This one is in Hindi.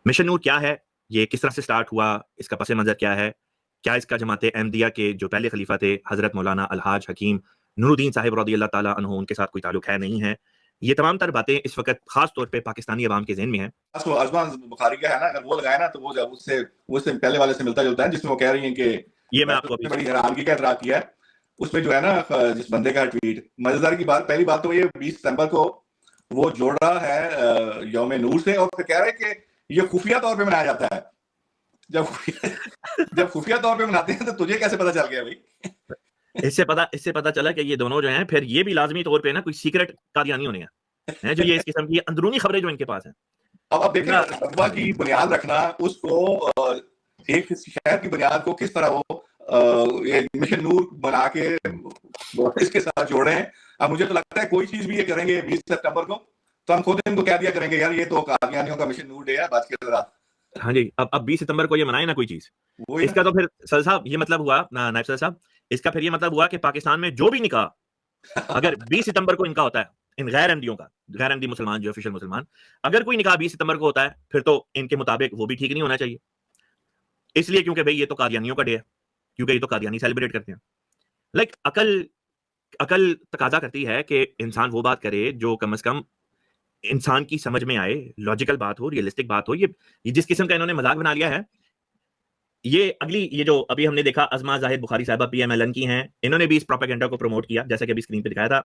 मिशन नूर क्या है, ये किस तरह से स्टार्ट हुआ, इसका पस मंजर क्या है, क्या इसका जमात अहमदिया के जो पहले खलीफा थे हजरत मौलाना अलहाज हकीम नूरुद्दीन साहिब रज़ी अल्लाह ताला अन्हु उनके साथ कोई ताल्लुक है नहीं है, ये तमाम तर बातें इस वक्त खास तौर पे पाकिस्तानी अवाम के ज़हन में है। अजमान बुखारी का है ना, अगर वो लगाए ना तो वो उससे पहले वाले से मिलता जुलता है, जिसमें वो कह रही है कि ये मैं आपको बड़ी हैरानगी का इतराफ़ किया है उसमें जो है ना, जिस बंदे का ट्वीट, मजेदार की बात, पहली बात तो ये 20 सितंबर को वो जोड़ रहा है यौम नूर से, और फिर कह रहे हैं कि ये खुफिया तौर पे मनाया जाता है। जब खुफिया तौर पे मनाते हैं तो तुझे कैसे पता चल गया भाई? इससे पता चला कि ये दोनों जो हैं फिर ये भी लाजमी तौर पे ना कोई सीक्रेट कादियानी होने हैं जो ये इस किस्म की अंदरूनी खबरें जो इनके पास हैं। अब देखें अफवाह की बुनियाद रखना, उसको एक शहर की बुनियाद को किस तरह वो ये मिशन नूर बना के इसके साथ जोड़े हैं। अब मुझे तो लगता है कोई चीज भी ये करेंगे 20 सितंबर को तो हम खुद इनको कह दिया करेंगे, यार ये तो कादियानियों का मिशन नूर डे है, बात के जरा। हाँ जी, अब 20 सितंबर को ये मनाए ना कोई चीज, इसका तो फिर सर साहब ये मतलब हुआ नायब सर साहब, इसका फिर ये मतलब हुआ कि पाकिस्तान में जो भी निकाह अगर 20 सितंबर को इनका होता है, इन गैर अहमदियों का, गैर अहमदी मुसलमान जो ऑफिशियल मुसलमान, अगर कोई निकाह 20 सितंबर को होता है फिर तो इनके मुताबिक वो भी ठीक नहीं होना चाहिए, इसलिए क्योंकि भाई ये तो कादियानियों का डे है, क्योंकि ये तो कादियानी सेलिब्रेट करते हैं। लाइक अकल तकाजा करती है कि इंसान वो बात करे जो कम से कम इंसान की समझ में आए, लॉजिकल बात हो, रियलिस्टिक बात हो। ये जिस किस्म का इन्होंने मजाक बना लिया है, ये जो अभी हमने देखा अज़मा ज़ाहिद बुखारी साहिबा पीएमएलएन की हैं, इन्होंने भी इस प्रोपेगेंडा को प्रमोट किया जैसा कि अभी स्क्रीन पे दिखाया था।